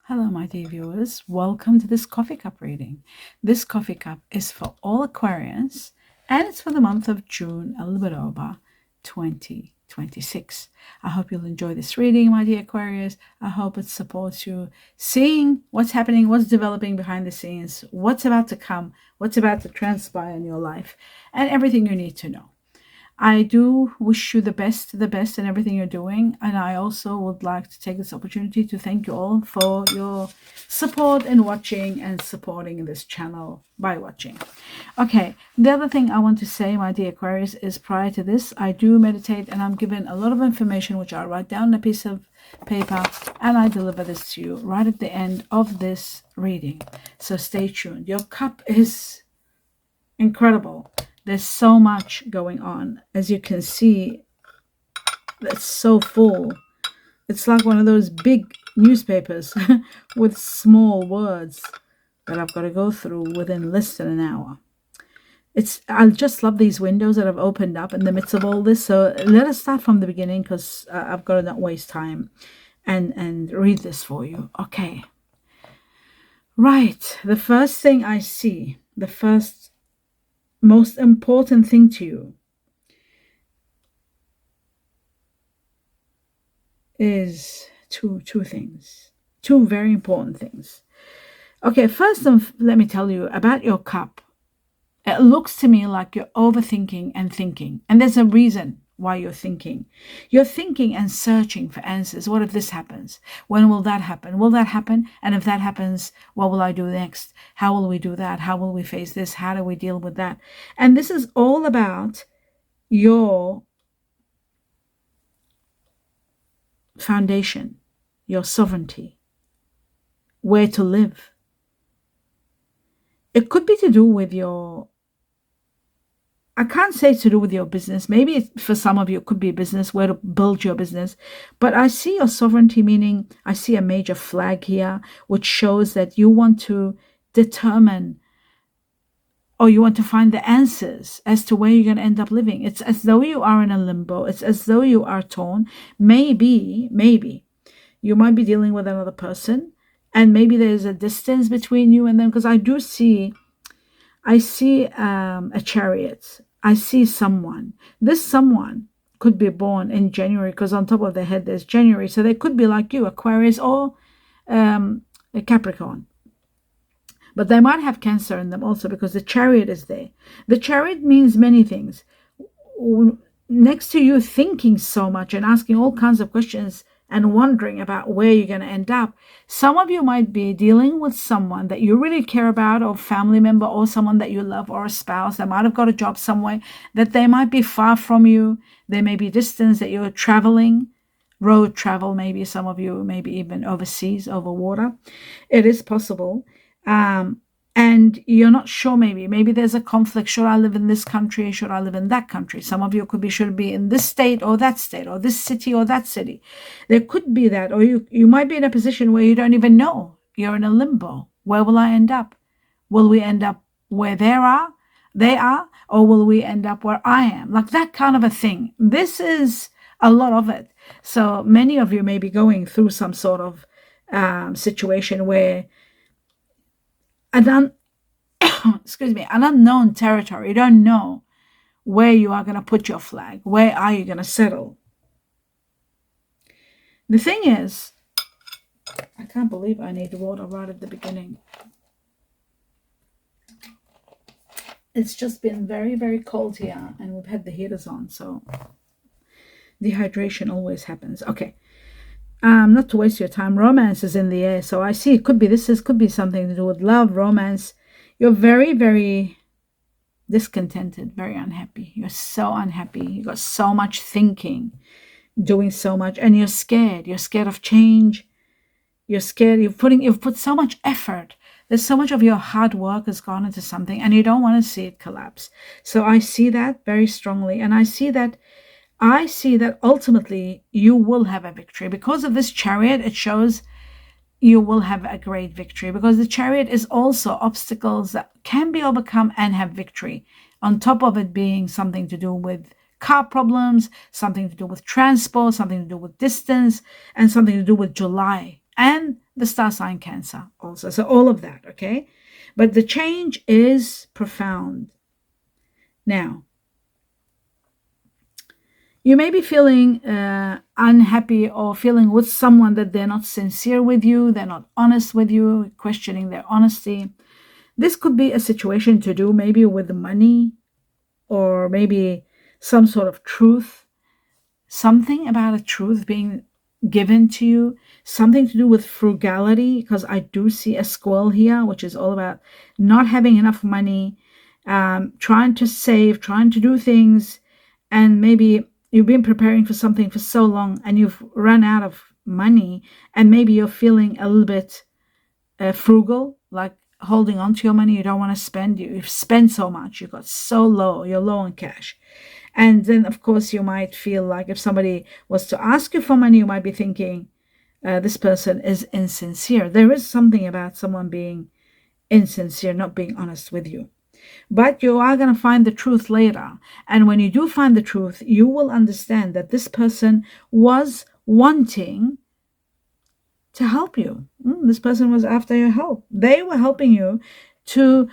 Hello, my dear viewers. Welcome to this coffee cup reading. This coffee cup is for all Aquarians and it's for the month of June, a little bit over 2026. I hope you'll enjoy this reading, my dear Aquarius. I hope it supports you seeing what's happening, what's developing behind the scenes, what's about to come, what's about to transpire in your life, and everything you need to know. I do wish you the best in everything you're doing. And I also would like to take this opportunity to thank you all for your support in watching and supporting this channel by watching. Okay, the other thing I want to say, my dear Aquarius, is prior to this, I do meditate and I'm given a lot of information which I write down on a piece of paper and I deliver this to you right at the end of this reading. So stay tuned. Your cup is incredible. There's so much going on. As you can see, it's so full. It's like one of those big newspapers with small words that I've got to go through within less than an hour. I just love these windows that have opened up in the midst of all this. So let us start from the beginning because I've got to not waste time and read this for you. Okay. Right. The first thing I see, the first most important thing to you is two things, two very important things. Okay, first let me tell you about your cup. It looks to me like you're overthinking and thinking, and there's a reason why you're thinking. You're thinking and searching for answers. What if this happens? When will that happen? Will that happen? And if that happens, what will I do next? How will we do that? How will we face this? How do we deal with that? And this is all about your foundation, your sovereignty, where to live. It could be to do with I can't say to do with your business. Maybe for some of you, it could be a business, where to build your business. But I see your sovereignty, meaning I see a major flag here, which shows that you want to determine or you want to find the answers as to where you're going to end up living. It's as though you are in a limbo. It's as though you are torn. Maybe you might be dealing with another person, and maybe there's a distance between you and them, because I see a chariot. I see someone. This someone could be born in January, because on top of their head there's January. So they could be like you, Aquarius or a Capricorn. But they might have Cancer in them also, because the chariot is there. The chariot means many things. Next to you thinking so much and asking all kinds of questions and wondering about where you're going to end up, some of you might be dealing with someone that you really care about, or family member, or someone that you love, or a spouse that might have got a job somewhere, that they might be far from you. There may be distance that you're traveling, road travel, maybe some of you, maybe even overseas, over water. It is possible. And you're not sure, maybe there's a conflict. Should I live in this country? Should I live in that country? Some of you could be, should be in this state or that state, or this city or that city. There could be that, or you might be in a position where you don't even know. You're in a limbo. Where will I end up? Will we end up where they are, or will we end up where I am? Like that kind of a thing. This is a lot of it. So many of you may be going through some sort of situation where an unknown territory. You don't know where you are going to put your flag. Where are you going to settle? The thing is, I can't believe I need water right at the beginning. It's just been very, very cold here, and we've had the heaters on, so dehydration always happens. Okay. Not to waste your time, romance is in the air. So I see it could be, could be something to do with love, romance. You're very, very discontented, very unhappy. You're so unhappy. You got so much thinking, doing so much, and you're scared. You're scared of change. You're scared. You've put so much effort. There's so much of your hard work has gone into something, and you don't want to see it collapse. So I see that very strongly, and I see that ultimately you will have a victory. Because of this chariot, it shows you will have a great victory, because the chariot is also obstacles that can be overcome and have victory. On top of it being something to do with car problems, something to do with transport, something to do with distance, and something to do with July. and the star sign Cancer also. So all of that, okay? But the change is profound. Now, you may be feeling unhappy or feeling with someone that they're not sincere with you, they're not honest with you, questioning their honesty. This could be a situation to do maybe with money, or maybe some sort of truth, something about a truth being given to you, something to do with frugality, because I do see a squirrel here, which is all about not having enough money, trying to save, trying to do things, and maybe you've been preparing for something for so long and you've run out of money, and maybe you're feeling a little bit frugal, like holding on to your money. You don't want to spend. You've spent so much. You got so low. You're low on cash. And then, of course, you might feel like if somebody was to ask you for money, you might be thinking, this person is insincere. There is something about someone being insincere, not being honest with you. But you are going to find the truth later. And when you do find the truth, you will understand that this person was wanting to help you. This person was after your help. They were helping you to,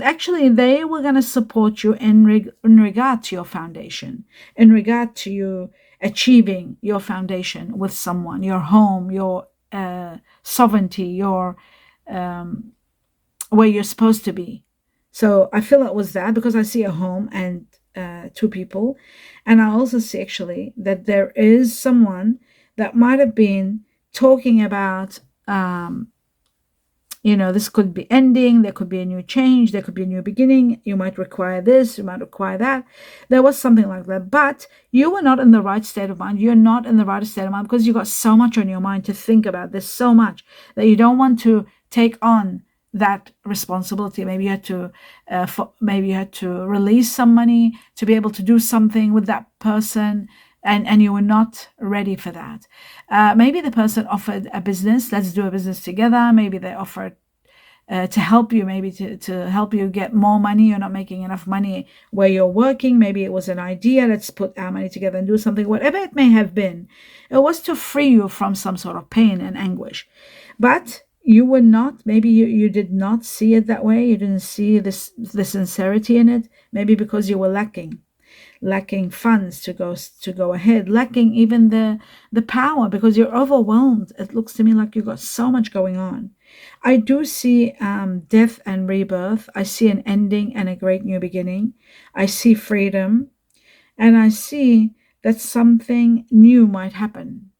actually, they were going to support you in regard to your foundation, in regard to you achieving your foundation with someone, your home, your sovereignty, your where you're supposed to be. So I feel it was that, because I see a home and two people. And I also see actually that there is someone that might have been talking about, this could be ending, there could be a new change, there could be a new beginning, you might require this, you might require that. There was something like that, but you were not in the right state of mind. You're not in the right state of mind because you got so much on your mind to think about this, so much that you don't want to take on that responsibility. Maybe you had to release some money to be able to do something with that person, and you were not ready for that. Maybe the person offered a business, let's do a business together. Maybe they offered to help you, maybe to help you get more money. You're not making enough money where you're working. Maybe it was an idea, let's put our money together and do something. Whatever it may have been, it was to free you from some sort of pain and anguish. But you were not, maybe you did not see it that way. You didn't see the sincerity in it, maybe because you were lacking funds to go ahead, lacking even the power, because you're overwhelmed. It looks to me like you've got so much going on. I do see death and rebirth. I see an ending and a great new beginning. I see freedom, and I see that something new might happen,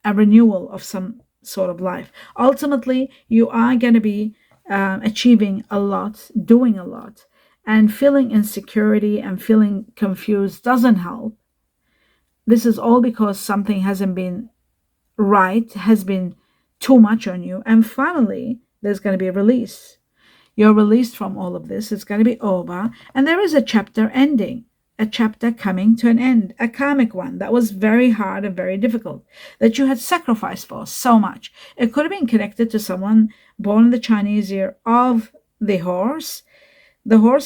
a renewal of some sort of life. Ultimately, you are going to be achieving a lot, doing a lot, and feeling insecurity and feeling confused doesn't help. This is all because something hasn't been right, has been too much on you. And finally, there's going to be a release. You're released from all of this. It's going to be over. And there is a chapter ending, a chapter coming to an end, a karmic one that was very hard and very difficult, that you had sacrificed for so much. It could have been connected to someone born in the Chinese year of the horse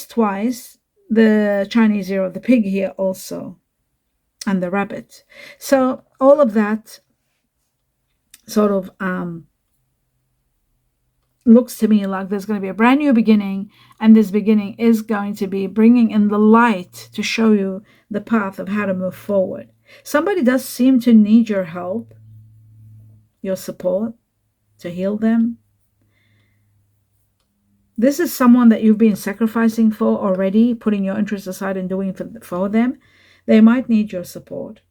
twice, the Chinese year of the pig here also, and the rabbit. So all of that sort of looks to me like there's going to be a brand new beginning, and this beginning is going to be bringing in the light to show you the path of how to move forward. Somebody does seem to need your help, your support, to heal them. This is someone that you've been sacrificing for already, putting your interests aside and doing for them. They might need your support.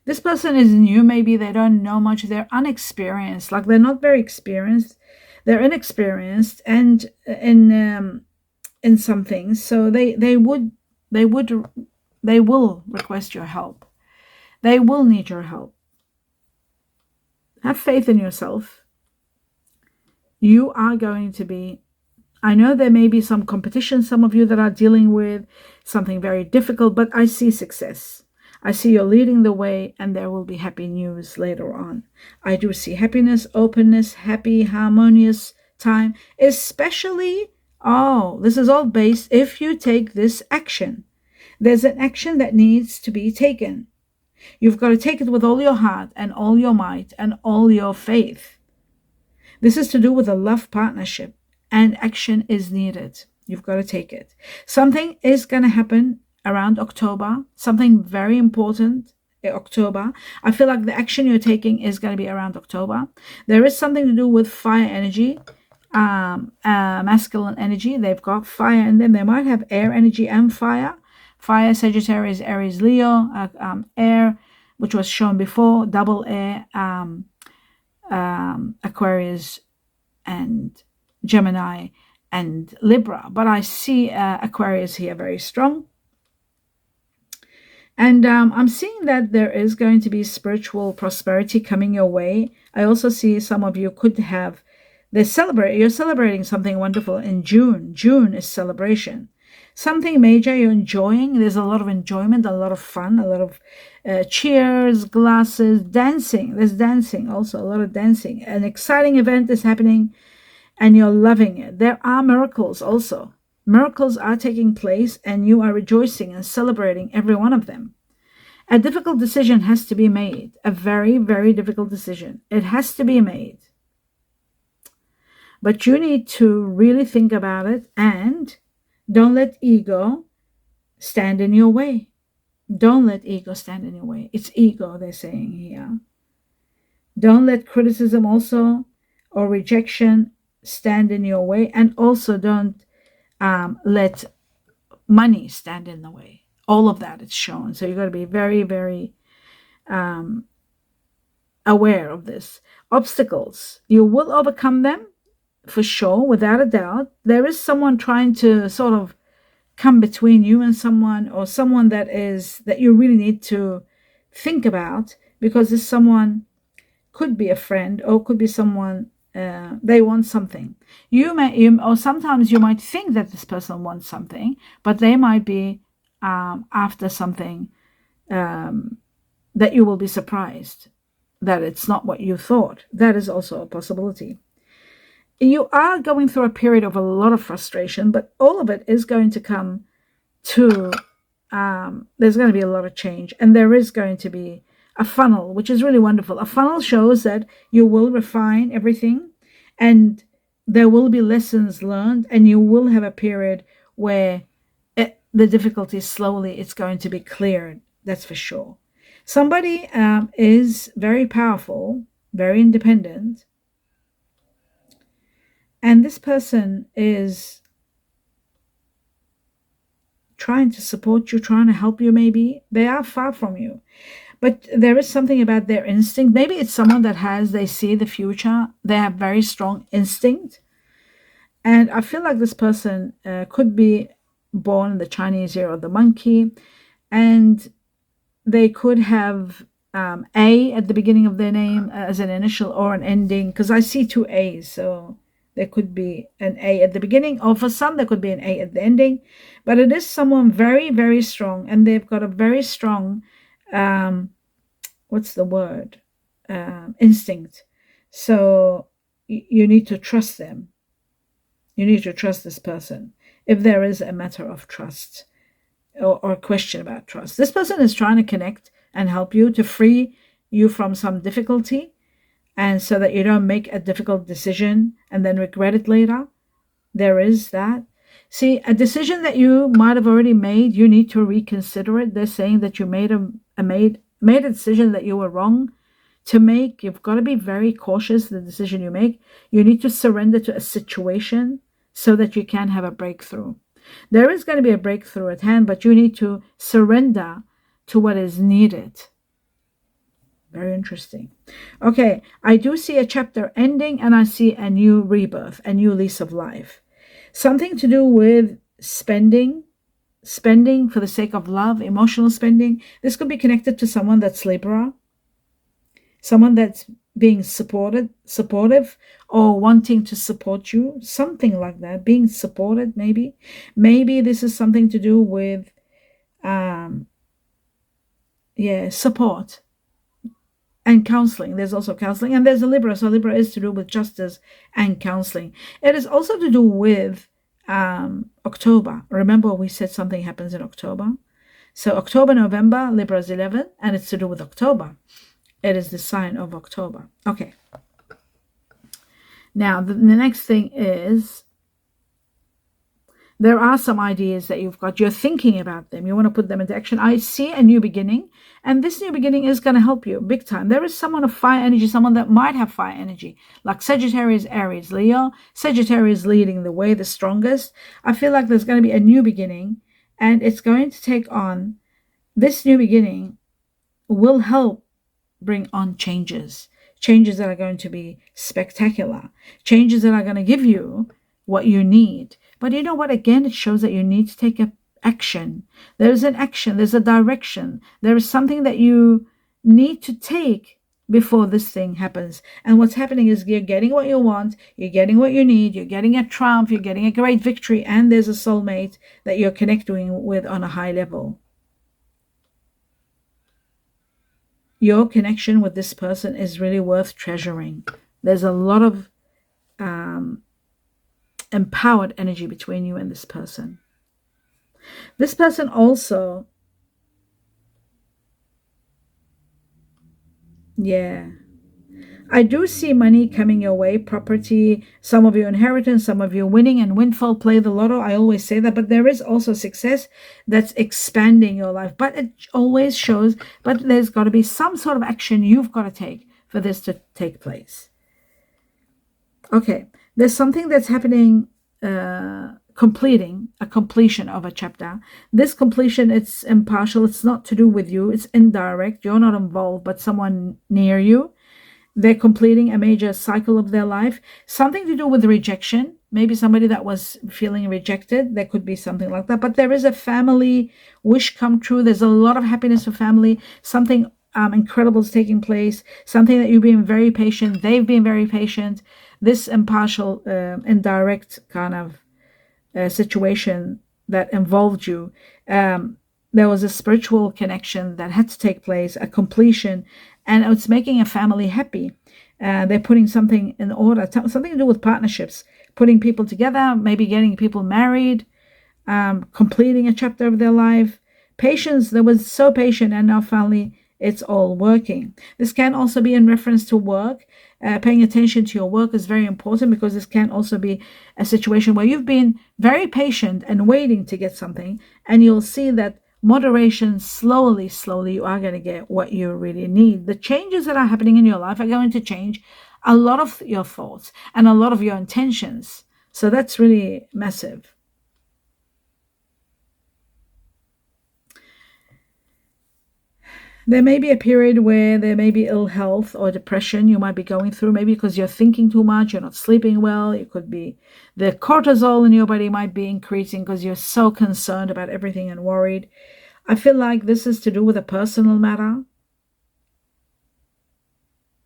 This person is new. Maybe they don't know much. They're unexperienced. Like, they're not very experienced. They're inexperienced and in some things. So they will request your help. They will need your help. Have faith in yourself. You are going to be, I know there may be some competition, some of you that are dealing with something very difficult, but I see success. I see you're leading the way, and there will be happy news later on. I do see happiness, openness, happy, harmonious time, especially, this is all based if you take this action. There's an action that needs to be taken. You've got to take it with all your heart and all your might and all your faith. This is to do with a love partnership, and action is needed. You've got to take it. Something is going to happen around October, something very important in October. I feel like the action you're taking is going to be around October. There is something to do with fire energy, masculine energy. They've got fire, and then they might have air energy and fire. Fire, Sagittarius, Aries, Leo, air, which was shown before, double air, Aquarius and Gemini and Libra. But I see Aquarius here very strong. And I'm seeing that there is going to be spiritual prosperity coming your way. I also see some of you could have, you're celebrating something wonderful in June. June is celebration. Something major you're enjoying. There's a lot of enjoyment, a lot of fun, a lot of cheers, glasses, dancing. There's dancing also, a lot of dancing. An exciting event is happening and you're loving it. There are miracles also. Miracles are taking place and you are rejoicing and celebrating every one of them. A difficult decision has to be made. A very, very difficult decision. It has to be made. But you need to really think about it and don't let ego stand in your way. Don't let ego stand in your way. It's ego, they're saying here. Don't let criticism also or rejection stand in your way. And also don't let money stand in the way. All of that is shown. So you've got to be very, very aware of this. Obstacles. You will overcome them for sure, without a doubt. There is someone trying to sort of come between you and someone, or someone that you really need to think about, because this someone could be a friend or could be someone they want something. Or sometimes you might think that this person wants something, but they might be after something that you will be surprised that it's not what you thought. That is also a possibility. You are going through a period of a lot of frustration, but all of it is going to come to, there's going to be a lot of change, and there is going to be a funnel, which is really wonderful. A funnel shows that you will refine everything and there will be lessons learned, and you will have a period where the difficulties slowly, it's going to be cleared. That's for sure. Somebody is very powerful, very independent, and this person is trying to support you, trying to help you maybe. They are far from you. But there is something about their instinct. Maybe it's someone that they see the future. They have very strong instinct. And I feel like this person could be born in the Chinese year of the monkey. And they could have A at the beginning of their name as an initial or an ending. Because I see two A's. So there could be an A at the beginning. Or for some, there could be an A at the ending. But it is someone very, very strong. And they've got a very strong... what's the word? Instinct. So you need to trust them. You need to trust this person. If there is a matter of trust or a question about trust, this person is trying to connect and help you to free you from some difficulty, and so that you don't make a difficult decision and then regret it later. There is that. See, a decision that you might have already made, you need to reconsider it. They're saying that you made a decision that you were wrong to make. You've got to be very cautious the decision you make. You need to surrender to a situation so that you can have a breakthrough. There is going to be a breakthrough at hand, but you need to surrender to what is needed. Very interesting. Okay, I do see a chapter ending, and I see a new rebirth, a new lease of life. Something to do with spending for the sake of love, emotional spending. This could be connected to someone that's Libra, someone that's being supportive, or wanting to support you, something like that, being supported maybe. Maybe this is something to do with, support and counseling. There's also counseling, and there's a Libra, so Libra is to do with justice and counseling. It is also to do with October. Remember we said something happens in October. So October, November, Libra is 11, and it's to do with October. It is the sign of October. Okay. Now, the next thing is, there are some ideas that you've got. You're thinking about them. You want to put them into action. I see a new beginning, and this new beginning is going to help you big time. There is someone of fire energy, someone that might have fire energy, like Sagittarius, Aries, Leo. Sagittarius leading the way, the strongest. I feel like there's going to be a new beginning, and it's going to take on, this new beginning will help bring on changes that are going to be spectacular, changes that are going to give you what you need. But you know what? Again, it shows that you need to take action. There's an action, there's a direction, there is something that you need to take before this thing happens. And what's happening is you're getting what you want, you're getting what you need, you're getting a triumph, you're getting a great victory, and there's a soulmate that you're connecting with on a high level. Your connection with this person is really worth treasuring. There's a lot of empowered energy between you and this person. This person also, I do see money coming your way, property, some of your inheritance, some of your winning and windfall, play the lotto. I always say that, but there is also success that's expanding your life. But it always shows, but there's got to be some sort of action you've got to take for this to take place. Okay, there's something that's happening, completion of a chapter. This completion, it's impartial. It's not to do with you. It's indirect. You're not involved, but someone near you. They're completing a major cycle of their life. Something to do with rejection. Maybe somebody that was feeling rejected. There could be something like that. But there is a family wish come true. There's a lot of happiness for family. Something incredible is taking place. Something that you've been very patient. They've been very patient. This impartial, indirect kind of situation that involved you. There was a spiritual connection that had to take place, a completion, and it's making a family happy. They're putting something in order, something to do with partnerships, putting people together, maybe getting people married, completing a chapter of their life. Patience, they were so patient, and now finally it's all working. This can also be in reference to work. Paying attention to your work is very important, because this can also be a situation where you've been very patient and waiting to get something, and you'll see that moderation, slowly, you are going to get what you really need. The changes that are happening in your life are going to change a lot of your thoughts and a lot of your intentions. So that's really massive. There may be a period where there may be ill health or depression you might be going through, maybe because you're thinking too much, you're not sleeping well. It could be the cortisol in your body might be increasing because you're so concerned about everything and worried. I feel like this is to do with a personal matter,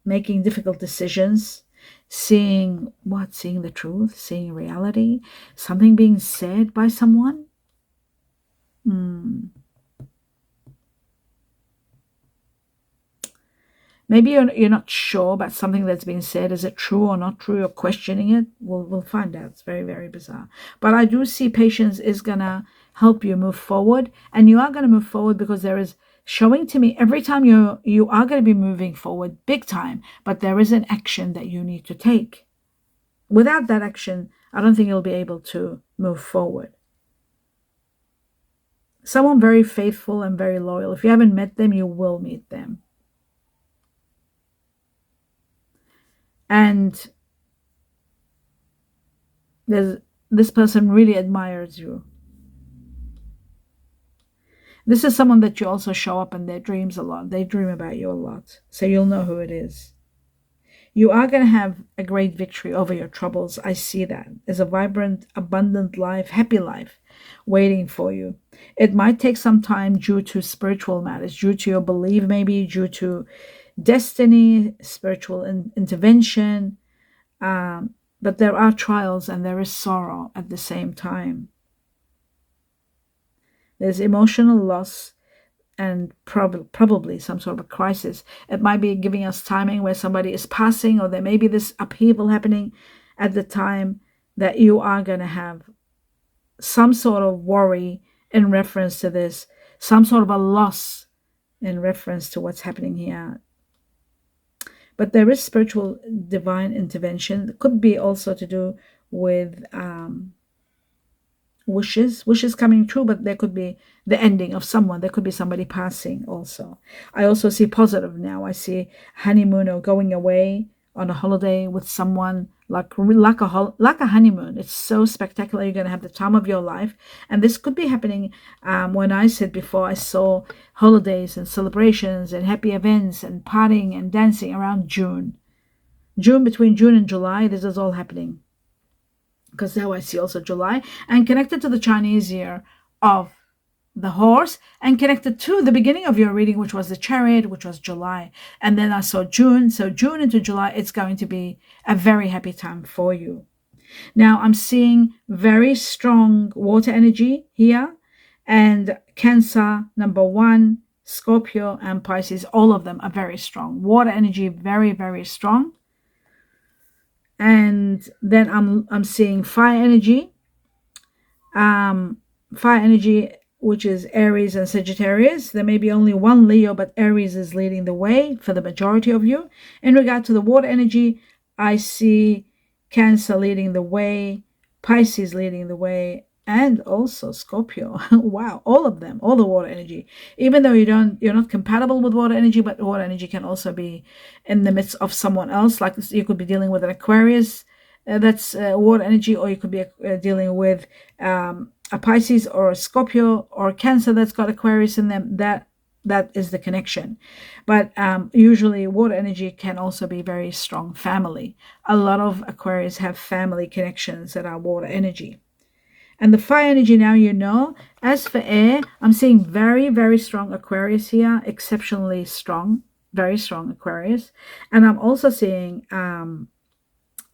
making difficult decisions, seeing the truth, seeing reality, something being said by someone. Maybe you're not sure about something that's been said. Is it true or not true? You're questioning it. We'll find out. It's very, very bizarre. But I do see patience is going to help you move forward. And you are going to move forward because there is showing to me every time you are going to be moving forward big time. But there is an action that you need to take. Without that action, I don't think you'll be able to move forward. Someone very faithful and very loyal. If you haven't met them, you will meet them. And this person really admires you. This is someone that you also show up in their dreams a lot. They dream about you a lot. So you'll know who it is. You are going to have a great victory over your troubles. I see that. There's a vibrant, abundant life, happy life waiting for you. It might take some time due to spiritual matters, due to your belief, maybe due to destiny, spiritual intervention. But there are trials and there is sorrow at the same time. There's emotional loss and probably some sort of a crisis. It might be giving us timing where somebody is passing, or there may be this upheaval happening at the time that you are going to have some sort of worry in reference to this. some sort of a loss in reference to what's happening here. But there is spiritual divine intervention. It could be also to do with wishes coming true, but there could be the ending of someone. There could be somebody passing also. I also see positive now. I see honeymoon or going away on a holiday with someone, like a honeymoon. It's so spectacular. You're going to have the time of your life. And this could be happening. When I said before, I saw holidays and celebrations and happy events and partying and dancing around June. Between June and July, this is all happening. Because now I see also July, and connected to the Chinese year of the horse, and connected to the beginning of your reading, which was the Chariot, which was July. And then I saw June. So June into July, it's going to be a very happy time for you. Now I'm seeing very strong water energy here, and Cancer, number 1, Scorpio, and Pisces, all of them are very strong. Water energy, very, very strong. And then I'm seeing fire energy, which is Aries and Sagittarius. There may be only one Leo, but Aries is leading the way for the majority of you. In regard to the water energy, I see Cancer leading the way, Pisces leading the way, and also Scorpio. Wow, all of them, all the water energy. Even though you're not compatible with water energy, but water energy can also be in the midst of someone else. Like you could be dealing with an Aquarius that's water energy, or you could be dealing with a Pisces or a Scorpio or a Cancer that's got Aquarius in them. That is the connection. But usually water energy can also be very strong family. A lot of Aquarius have family connections that are water energy. And the fire energy now, as for air, I'm seeing very, very strong Aquarius here, exceptionally strong, very strong Aquarius. And I'm also seeing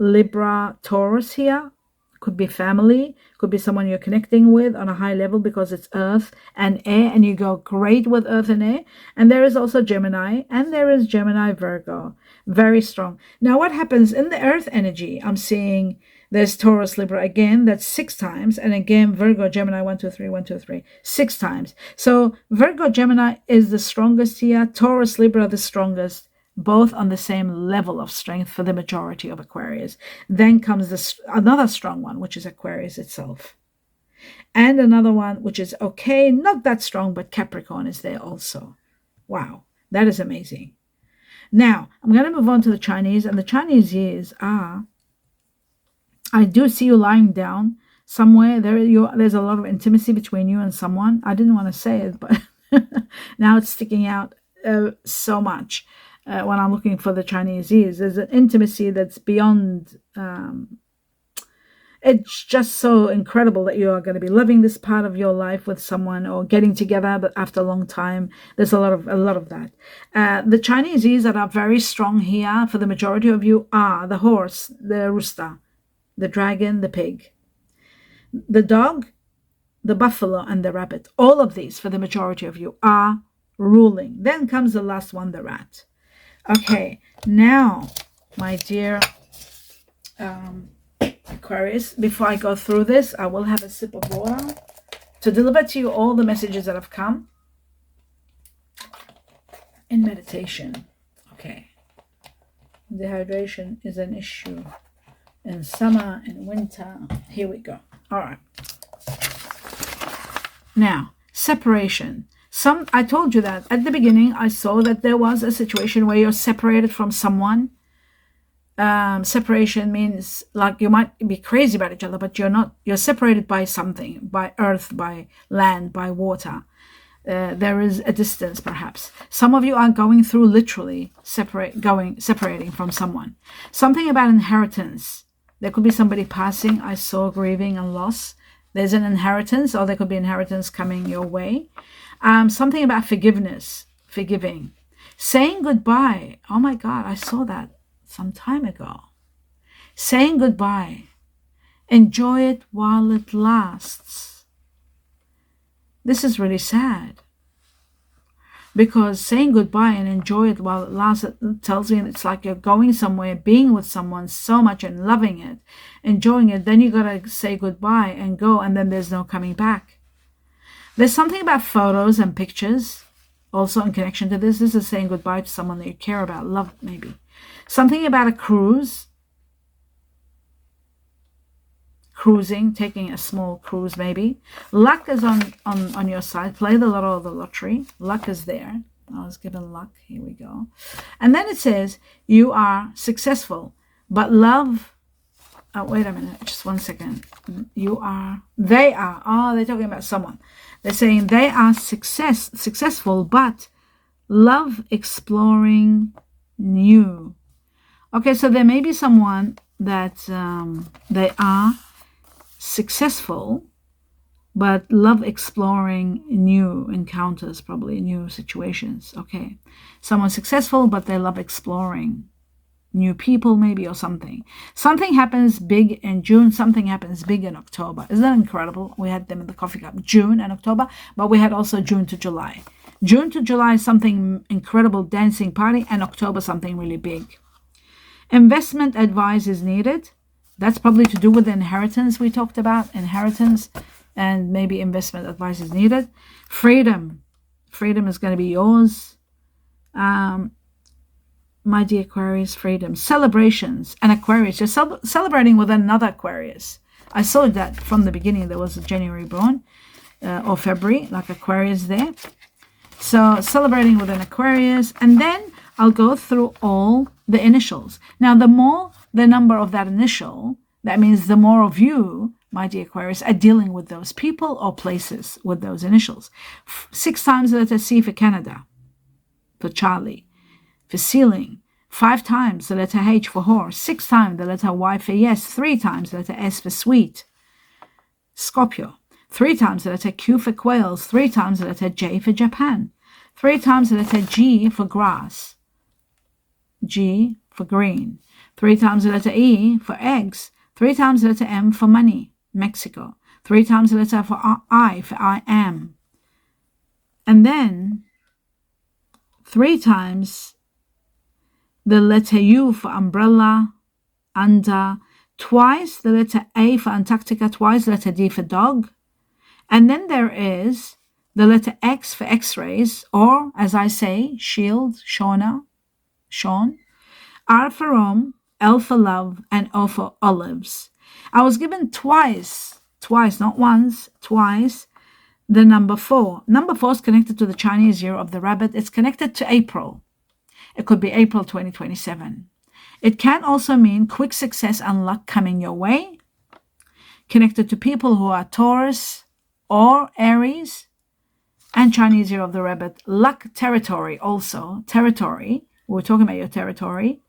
Libra, Taurus here. Could be family, could be someone you're connecting with on a high level because it's earth and air, and you go great with earth and air. And there is also Gemini, and there is Gemini, Virgo, very strong. Now what happens in the earth energy? I'm seeing there's Taurus, Libra again, that's 6 times, and again Virgo, Gemini, 1, 2, 3, 1, 2, 3, 6 times. So Virgo, Gemini is the strongest here, Taurus, Libra the strongest, both on the same level of strength for the majority of Aquarius. Then comes another strong one, which is Aquarius itself. And another one, which is okay, not that strong, but Capricorn is there also. Wow, that is amazing. Now, I'm going to move on to the Chinese, and the Chinese years are, I do see you lying down somewhere. There's a lot of intimacy between you and someone. I didn't want to say it, but now it's sticking out so much. When I'm looking for the Chinese years, there's an intimacy that's beyond, it's just so incredible that you are going to be living this part of your life with someone or getting together, but after a long time. There's a lot of that. The Chinese years that are very strong here for the majority of you are the horse, the rooster, the dragon, the pig, the dog, the buffalo, and the rabbit. All of these for the majority of you are ruling. Then comes the last one, the rat. Okay, now, my dear Aquarius, before I go through this, I will have a sip of water to deliver to you all the messages that have come in meditation. Okay, dehydration is an issue in summer and winter. Here we go. All right. Now, separation. I told you that at the beginning. I saw that there was a situation where you're separated from someone. Separation means like you might be crazy about each other, but you're not. You're separated by something, by earth, by land, by water. There is a distance, perhaps. Some of you are going through literally separating from someone. Something about inheritance. There could be somebody passing. I saw grieving and loss. There's an inheritance, or there could be inheritance coming your way. Something about forgiveness, forgiving, saying goodbye. Oh my God, I saw that some time ago. Saying goodbye. Enjoy it while it lasts. This is really sad. Because saying goodbye and enjoy it while it lasts, it tells me it's like you're going somewhere, being with someone so much and loving it, enjoying it. Then you got to say goodbye and go, and then there's no coming back. There's something about photos and pictures also in connection to this. This is saying goodbye to someone that you care about, love maybe. Something about a cruise, cruising, taking a small cruise maybe. Luck is on your side. Play the lotto or the lottery. Luck is there. I was given luck. Here we go. And then it says you are successful, but love. Oh, wait a minute. Just one second. They are. Oh, they're talking about someone. They're saying they are successful, but love exploring new. Okay, so there may be someone that they are successful, but love exploring new encounters, probably new situations. Okay, someone successful, but they love exploring new people maybe, or something. Something happens big in June, something happens big in October. Isn't that incredible? We had them in the coffee cup, June and October, but we had also June to July. June to July, something incredible, dancing party, and October, something really big. Investment advice is needed. That's probably to do with the inheritance we talked about, inheritance, and maybe investment advice is needed. Freedom is going to be yours. My dear Aquarius, freedom. Celebrations. And Aquarius, you're celebrating with another Aquarius. I saw that from the beginning. There was a January born or February, like Aquarius there. So celebrating with an Aquarius. And then I'll go through all the initials. Now, the more the number of that initial, that means the more of you, my dear Aquarius, are dealing with those people or places with those initials. 6 times the letter C for Canada, for Charlie. For ceiling, 5 times the letter H for horse, 6 times the letter Y for yes, 3 times the letter S for sweet. Scorpio, 3 times the letter Q for quails, 3 times the letter J for Japan, 3 times the letter G for grass, G for green, 3 times the letter E for eggs, 3 times the letter M for money, Mexico, 3 times the letter for I am, and then 3 times the letter U for umbrella, under, twice the letter A for Antarctica, twice the letter D for dog. And then there is the letter X for x-rays, or as I say, shield, Shauna, Sean, R for Rome, L for love, and O for olives. I was given twice, not once, twice, the number 4. Number 4 is connected to the Chinese year of the rabbit. It's connected to April. It could be April 2027. It can also mean quick success and luck coming your way, connected to people who are Taurus or Aries, and Chinese year of the rabbit. Luck territory also. Territory. We're talking about your territory,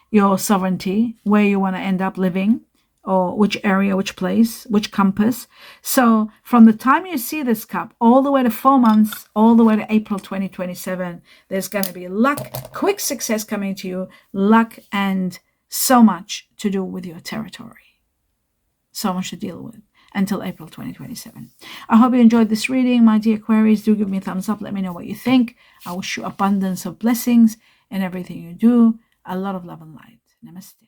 your sovereignty, where you want to end up living, or which area, which place, which compass. So from the time you see this cup all the way to 4 months, all the way to April 2027, there's going to be luck, quick success coming to you, luck, and so much to do with your territory. So much to deal with until April 2027. I hope you enjoyed this reading, my dear Aquarius. Do give me a thumbs up. Let me know what you think. I wish you abundance of blessings in everything you do. A lot of love and light. Namaste.